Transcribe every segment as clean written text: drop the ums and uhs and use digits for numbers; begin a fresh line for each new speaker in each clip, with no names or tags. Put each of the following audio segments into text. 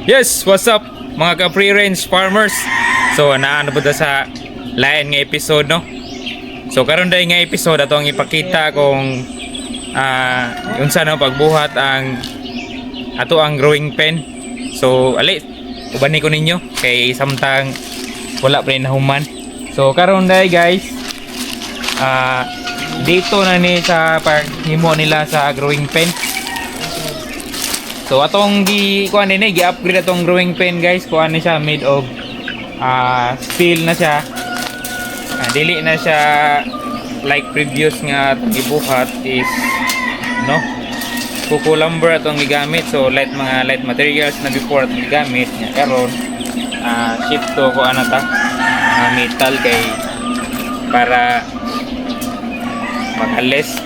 Yes, what's up mga ka-free range farmers? So naano po sa lain nga episode no. So karon day nga episode ato ang ipakita kung unsa no pagbuhat ang ato ang growing pen. So ali ubani ko ninyo kay samtang wala pa rin nahuman. So karon day guys dito na ni sa paghimo nila sa growing pen. So atong kuan ni gi-upgrade atong growing pen guys, kuan ni siya made of steel na siya. Dili na siya like previous nga gibuhat is no. Kuko lumber atong gigamit, so light materials na before atong gigamit nya karon shift to kuan ata metal kay para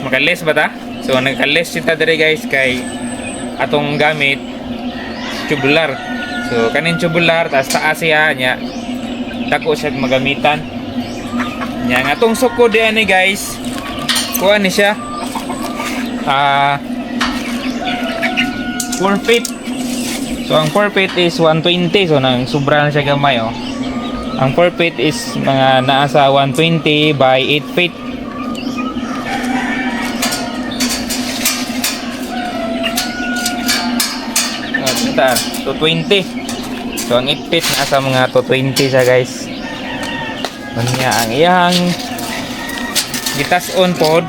makales ba ta? So nagkales kita dire guys kay atong gamit tubular. So kanin tubular taas siya nya dako siya magamitan. Nya nga atong sukod diyan ni guys. Kuha ni siya 4 feet. So ang 4 feet is 120, so nang sobra na siya gamay oh. Ang 4 feet is mga naasa 120 by 8 feet. So 20. So ang 8 feet nasa mga 220 siya guys. Unya ang iyang gitas on pod.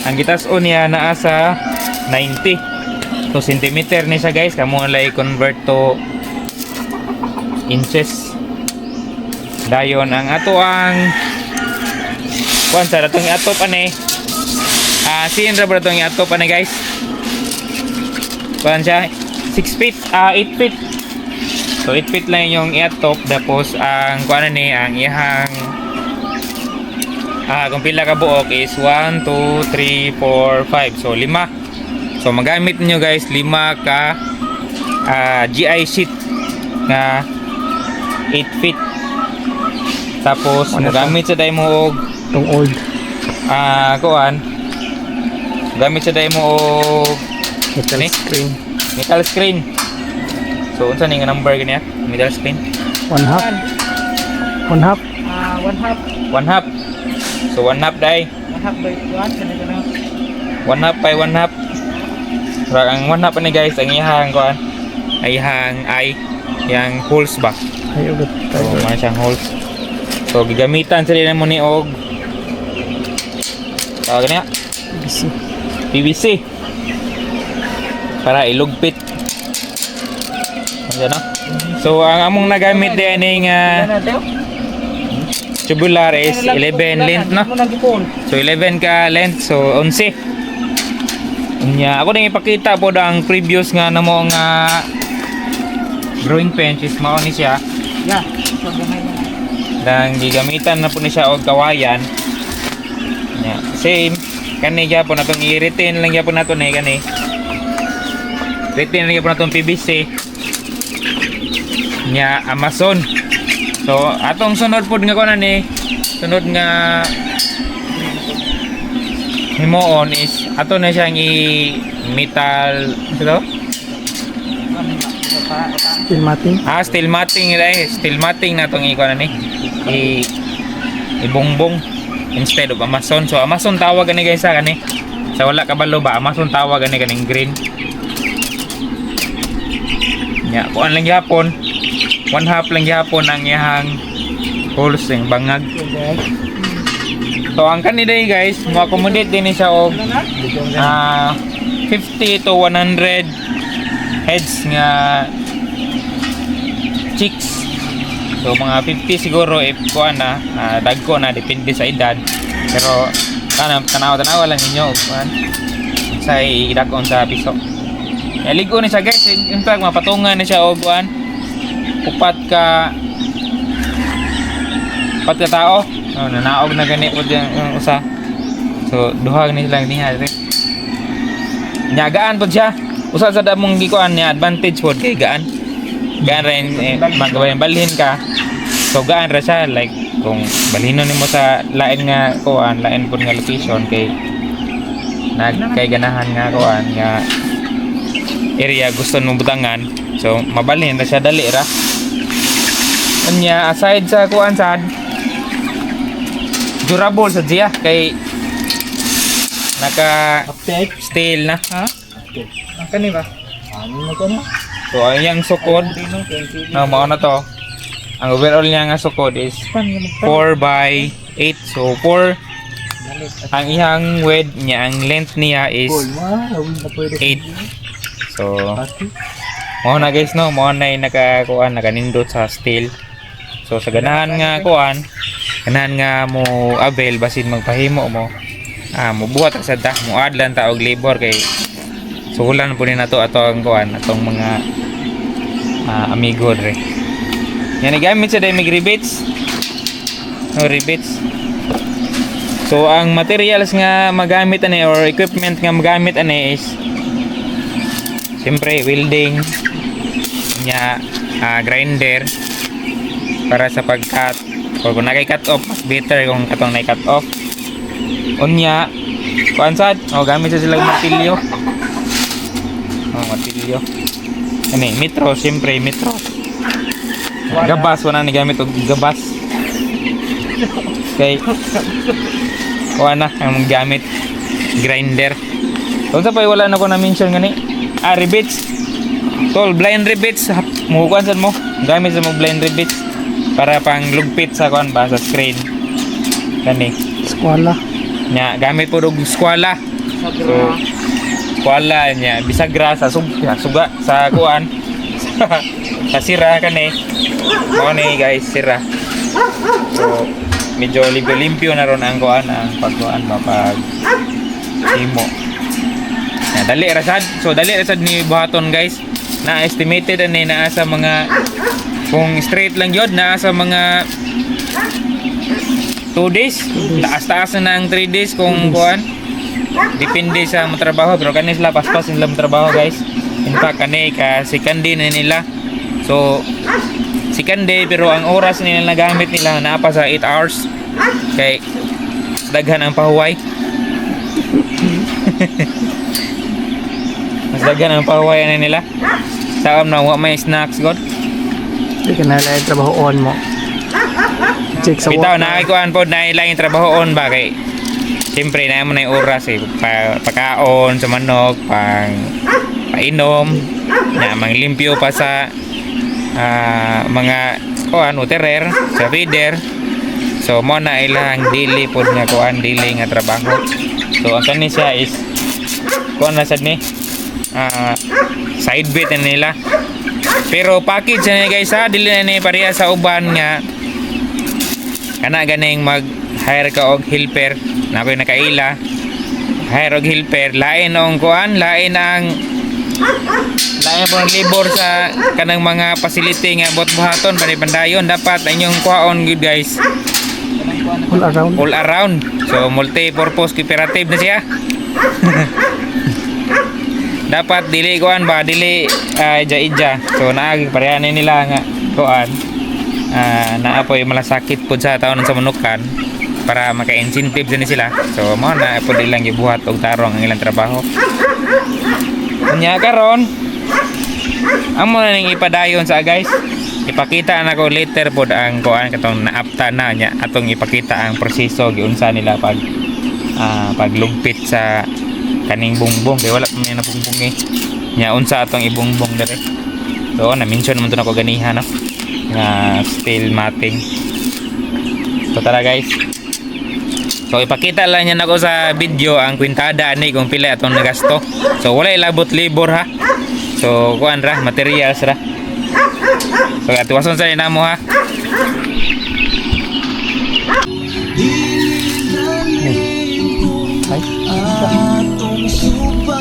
Ang gitas on niya naa sa 90. So centimeter ni siya guys, kamo lay convert to inches. Dayon ang ato ang kuan sa datong atop ani. Siin ra ba itong i-atop pa na guys? Kuhan siya 6 feet, 8 feet. So 8 feet lang yung i-atop. Tapos ang kuhan na ni ang ihang kung pila ka buok is 1, 2, 3, 4, 5. So 5. So magamit niyo guys 5 ka GI sheet na 8 feet. Tapos magamit sa dahil mo
itong old
kuhan gamit sa dahil mo metal screen. So unsa ni nga number gani metal screen?
1 half. 1 half.
1 half. So 1 half dai.
1 half by 1 kana
1 half by 1 half. So ang 1 half ni guys ang ihang kuan ay yang holes ba.
Ay ugat
So man siyang holes. So gigamitan sila mo ni og tawag niya PVC para ilugpit. Ano? So ang among nagamit din ng tubular is 11 length no. So 11 ka length, so 11. Unya ako nang ipakita po ang previous nga namo nga growing pen is mao ni siya.
Yeah.
Dang gigamitan na po ni siya og kawayan. Yeah, same kani gyapon atong i-retain lang gyapon nato ni kani. Retain lang gyapon natong PVC nya Amazon. So atong sunod pod nga kuno ni sunod nga himoon is ato na siyang i-metal ito?
steel matting.
Steel matting dai, steel matting natong i-kuno ni ibongbong instead of Amazon. So Amazon tawag gani guys sa kani. Sa wala kabalo ba Amazon tawag gani kaning green. Nya kuan lang gyapon. 1 half lang gyapon ang iyang holes ng bangag. So ang kani day guys, mo accommodate din siya og 50 to 100 heads nga chicks. So mga 50 siguro if kuan na dagko na depende sa edad. Pero tanaw lang ninyo kuan sa idakon sa piso. Ligo ni siya guys, in fact mapatungan ni siya og kuan upat ka tao. Nanaog na gani pod yung usa. So duha ni lang niya. Nyagaan pod siya. Usa sa damong gikuan niya advantage pod kay gaan. Gaan rin magawayan balhin ka. So gaan ra siya like kung balhinon nimo sa lain nga kuan, lain pod nga location kay nagkay ganahan nga kuan nga area gusto mong butangan. So mabalhin na siya dali ra. Unya aside sa kuan sad durable sa diya kay naka
Update.
steel na.
Ha? Ang kani ba? Ano na ko na?
So ayang sukod mao na to. Ang overall niya nga sukod is 4 by 8. So 4 ang ihang width niya, ang length niya is 8. So mao na guys no, mao na nakakuan nakanindot sa steel. So sa ganahan nga kuan, ganahan nga mo avail basin magpahimo mo. Mubuhat sa ta, mo adlan ta og labor kay suhulan po ni nato atong kuan, atong mga amigo re. Yan gamit sa dai mig rivets. No rivets. So ang materials nga magamit ani or equipment nga magamit ani is siyempre welding nya grinder para sa pag-cut or kung nakay-cut off mas better kung katong na-cut off. Unya kuan sad gamit sa silang martilyo. Martilyo. Ani metro siyempre metro. Gabas wala ni gamit og gabas. Okay. Kuha na ang gamit grinder. Kung sa pa wala na ko na mention gani. Rivets. Tol blind rivets mo kuan sad mo. Gamit sa mo blind rivets para pang lugpit sa kuan ba sa screen. Kani.
Eskwela.
Nya gamit po og skwala. So skwala nya bisagra sa suga sa kuan. Sa sira kani. Mao ni guys sira. So medyo limpyo na ron ang kuan ang pagkuan mapag himo. Na dali ra sad. So dali ra sad ni buhaton guys. Na estimated ani naa sa mga kung straight lang yun naa sa mga 2 days. Taas-taas na ang 3 days kung kuan. Depende sa mga trabaho pero kanis la paspas nila mga trabaho guys. In fact kani ka second day na nila. So second day pero ang oras nila nagamit nila naa pa sa 8 hours. Kay daghan ang pahuway. Mas daghan ang pahuway na nila. Saam na wa may snacks god.
Di ka nalay trabaho on mo. Check sa
Bitaw na kuan pod na ilang trabahoon ba kay siyempre na mo na yung oras pagkaon sa manok, painom, na manglimpyo pa sa mga kuan uterer sa feeder. So mo na ilang daily pod nga kuan daily nga trabaho. So ang kani siya is kuan na sad ni side bit na nila. Pero package na guys ha, dili na ni pareha sa uban nga kana ganing mag hire ka og helper na koy nakaila hire og helper lain ang kuan lain po ang labor sa kanang mga facility nga buhat-buhaton panipandayon dapat inyong kuhaon good guys all around so multi-purpose cooperative na siya. Dapat dili kuan ba dili ija so naagi pareha ni nila nga kuan naapoy malasakit pud sa taon sa manukan para maka-incentive din sila. So mo na pud ilang gibuhat og tarong ang ilang trabaho. Unya karon amo na ning ipadayon sa guys. Ipakita na ko later pod ang kuan katong naapta na nya atong ipakita ang proseso giunsa nila paglugpit sa kaning bungbong kay wala pa man na bungbong nya unsa atong ibungbong dire. So na mention naman to nako ganiha no nga steel matting. So tara guys. So ipakita lang niya nako sa video ang kwintada ani kung pila atong nagasto. So wala ilabot labor ha. So kuan ra materials ra. So atuwason sa namo ha.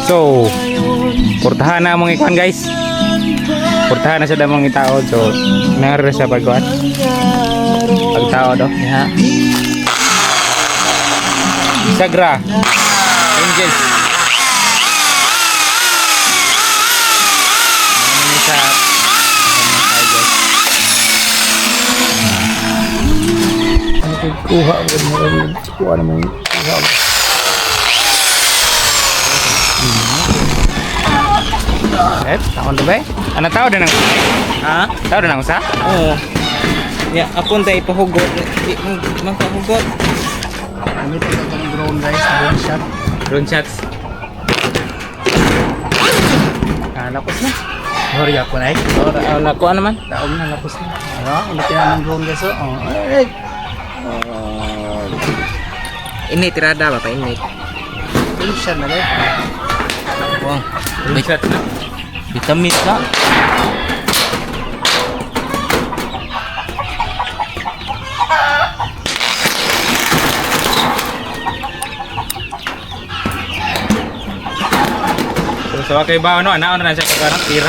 So portahan na mong ikuan guys. Portahan na sa damang itao. So naro sa pagkuan pagtao do ya. Sagra Angels ini sa
kuha mo kuha naman kuha. taon na ba?
Ano tao din ang
Ha?
tao din ang usa?
Oo. Ya, apon tayo ipahugot. Di magpahugot.
Gamit ito itong drone guys, drone shot.
Drone shots.
Lapos na. Sorry ako na
Nakuha naman.
Taong na, lapos na. Ulitin naman drone guys. Ay!
Ini tirada ba pa ini?
Drone shot na guys.
Wow.
Drone shots na.
Vitamin na.
So okay ba ano na siya pagkarang tira.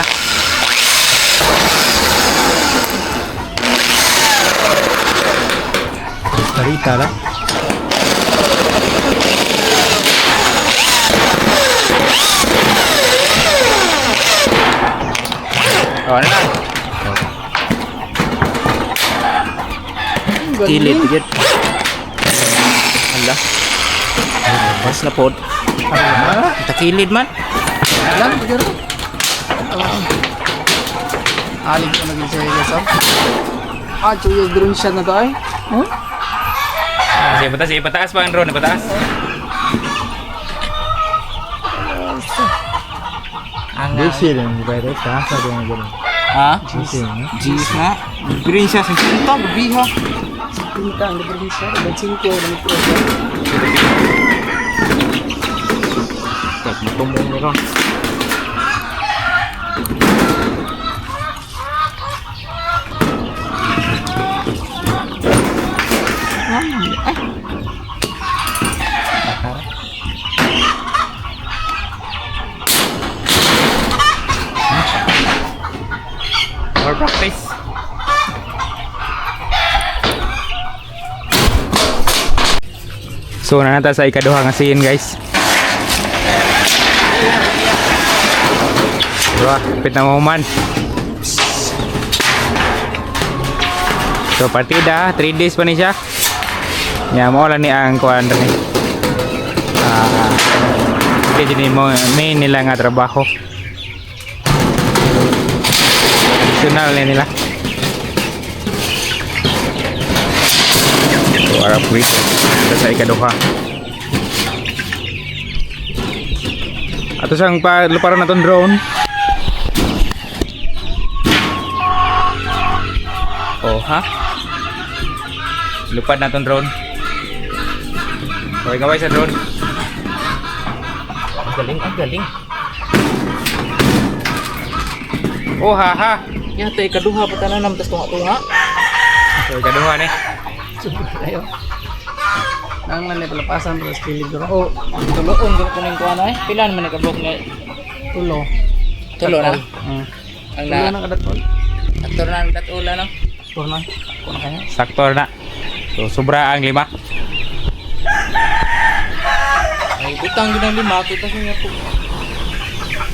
Tarita lang.
Oh, ano lang.
Kilid gid. Ala. Pas na pod. Takilid man.
Lang, siguro. Alig ko naging siya guys. Yung drone shot na to ay.
Sige, pataas pa ang drone, pataas.
Ang
lang, di ba ito? Kasa ko nga gano'n.
ha?
Busy,
Jeez na. Green siya sa pinta, babiha.
Pinta, ang drone shot. Ang 5, ang pro.
Tek tumong ni ron.
More practice. So nanata sa ikaduha nga scene guys. Bro, pit na mo man. So partida, 3 days pa ni siya. Ya mo lang ni ang kuan ni. Hindi mo main nila nga trabaho. Additional na nila. So Arab week sa ikaduha. Ato sang luparon na tong drone. Oh ha? Lupad na tong drone. Okay, gaway sa drone.
Ang galing.
Oh ha ha.
Ya tay kaduha pa tanan nam tas tunga-tunga.
So ikaduha ni.
Ayo. Nang man palapasan pero skilid ko.
Oh, tuloon ko kuning kuan ay. Pila man ka block ni
Tulo.
tulo na. Ang
Tulo
na
na kadatol.
aktor na datula no.
Tulo na. Kuno kaya.
Sakto na. So sobra ang 5.
Ay utang gyud ang 5 kita sa niya po.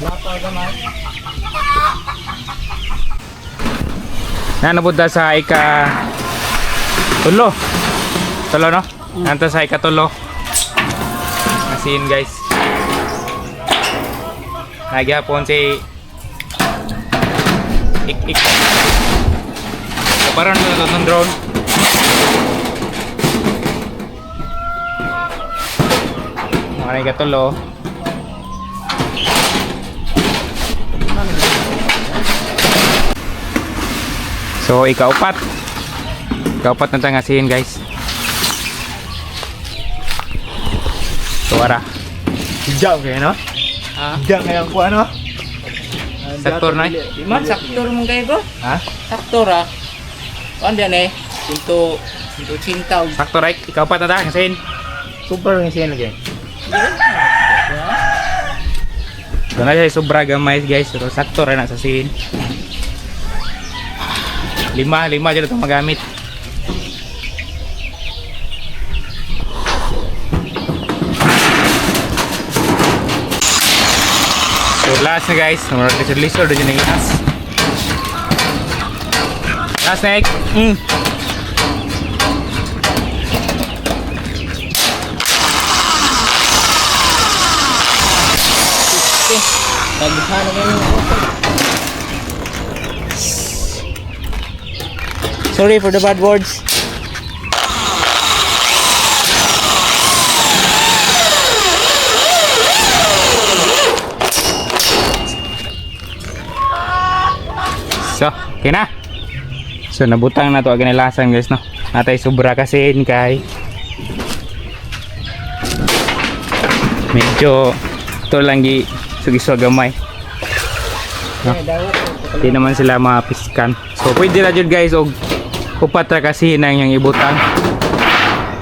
Lapa gamay.
Na napunta sa tulo no? Nanta sa tulo. Asin guys. Nagyapon si ik. Kaparon na ng drone. Mga ikatulo. So ikaupat na tangasihin guys. So ara.
Hijau kayo no?
Ha?
Hijau kayo ko ano?
Saktor na.
Di man saktor mong kay bro.
Ha?
Saktor ah. Kuan diyan eh. Pinto cinta.
Sakto right, ikaupat na tangasihin.
Super ng siya lagi.
So na siya sobra gamay guys. Pero sakto rin na sa sin. 5 dyan itong magamit. So last na guys, namarag na siya lisod dyan yung last. Last na
Nagbuhan na ngayon.
Sorry for the bad words. So, okay na. So, nabutang na to ang ganilasan guys, no? Natay sobra kasi kay medyo ito lang sugiswa gamay, no? Di naman sila mapiskan. So, pwede na dyan guys og upat ra kasi nang yung ibutang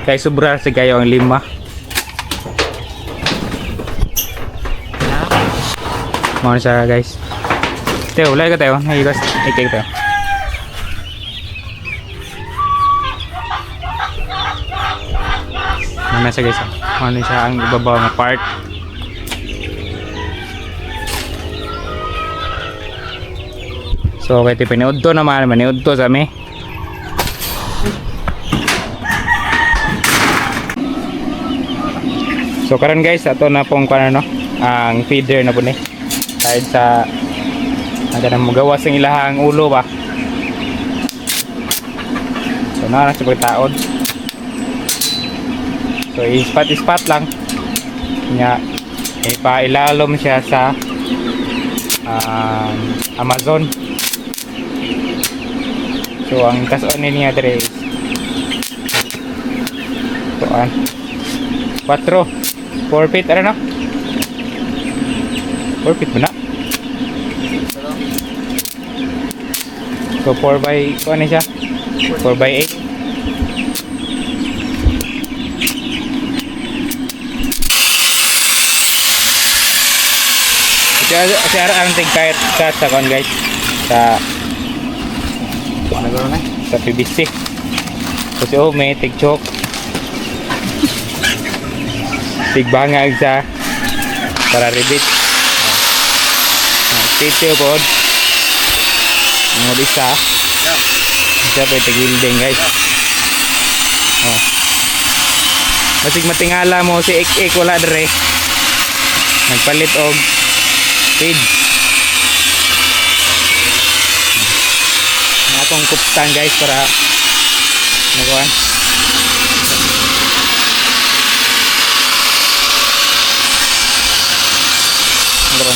kay sobra sa kayo ang 5. Mga siya guys. Teo, ulay ka tayo. Nagigas, ikay tayo. Ano siya guys? Ano siya ang ibabaw na part. So, kaya piniud to naman. Maniud to sa amin. So, karon guys, ato na pong ano, ang feeder na po ni. Kahit sa ada na magawas ang ilahang ulo ba. So na sa pagtaod. So ispat lang nya ipailalom siya sa Amazon. So ang kason niya dire so 4 feet ano no? 4 feet ba na? So 4 by ano siya? 4 by 8. Kasi ang tig-kahit sa kon guys sa sa PVC. Kasi may tig-chok, tig-bangag sa para ribit. Tito po ang isa siya po tig-welding guys. Masig matingala mo si ik wala dere nagpalit og feed na akong kuptan guys para nagawan. Meron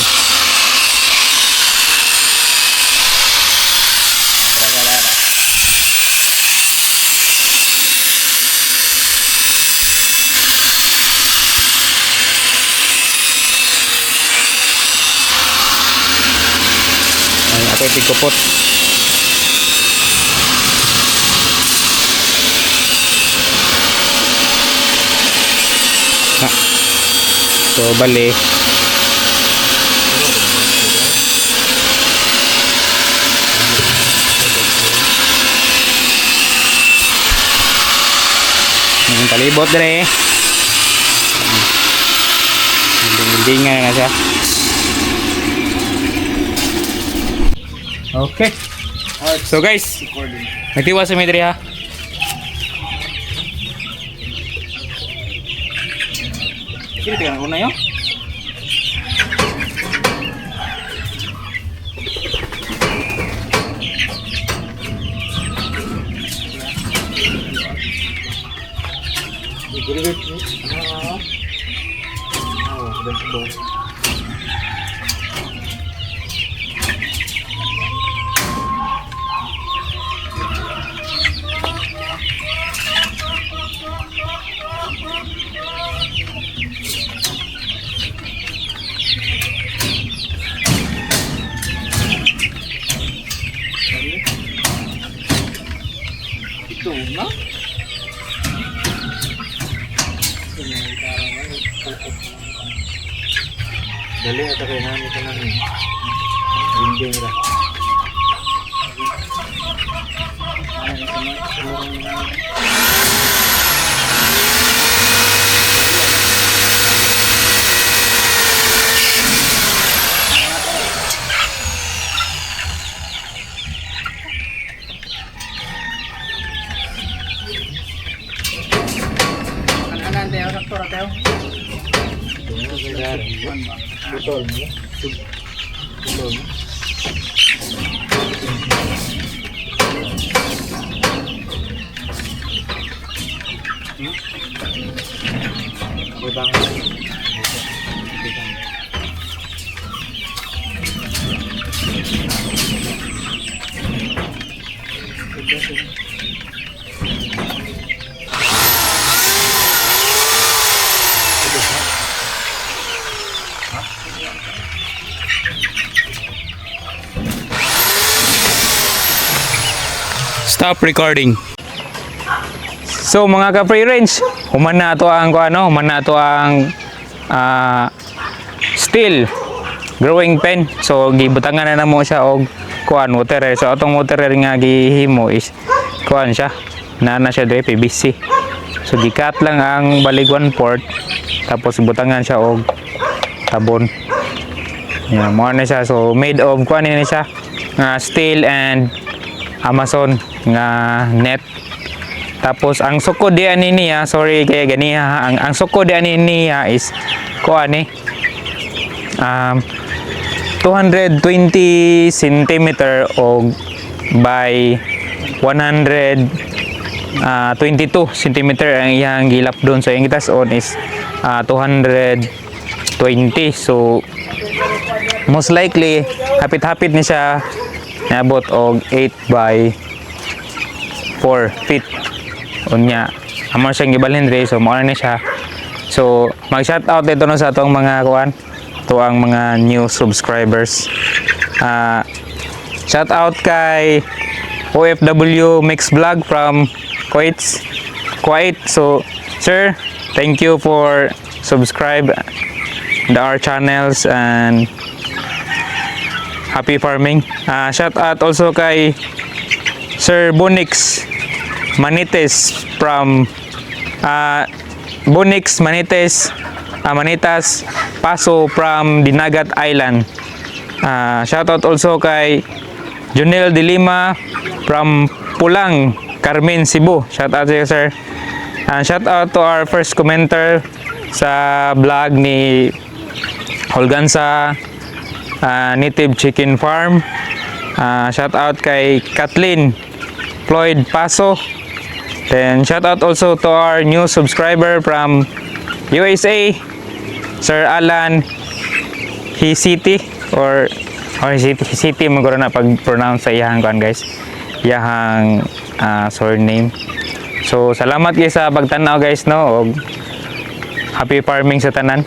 ako itigkupot. So bali yung palibot dire hinding-hindingan na siya. Okay. So guys, nagtiwas sa medri ha. Sige, tingnan ko na yun. Ito na? Dali at kayo namin ito namin. Binding ra. Betul ni. Betul.
Stop recording.
So mga ka-free range, human na to ang steel growing pen. So gibutangan na namo siya og kuan water. So atong water nga gihimo is kuan siya. Na siya dre PVC. So gikat lang ang baligwan port tapos butangan siya og tabon. Yan mo na siya. So made of kuan ni siya steel and Amazon nga net. Tapos ang sukod di ani niya, sorry kaya ganiha, ang sukod di ani niya is kuan ni 220 cm og by 122 cm ang iyang gilap doon. So yung itas on is 220. So most likely hapit-hapit ni siya nabot og 8 by 4 feet. Unya amo siyang gibalhin dre, so mao na siya. So mag shout out dito no sa atong mga kuan, to ang mga new subscribers. Shout out kay OFW Mix Vlog from Kuwait. So sir, thank you for subscribe our channels and happy farming. Shout out also kay Sir Bonix Manites from Manitas Paso from Dinagat Island. Shout out also kay Junel de Lima from Pulang, Carmen, Cebu. Shout out to you, sir. Shout out to our first commenter sa vlog ni Holgansa Native Chicken Farm. Shout out kay Kathleen Floyd Paso. Then shout out also to our new subscriber from USA, Sir Alan Hisiti or Hisiti mo na pag-pronounce sa iyang kuan guys, iyang surname. So salamat guys sa pagtanaw guys no, og happy farming sa tanan.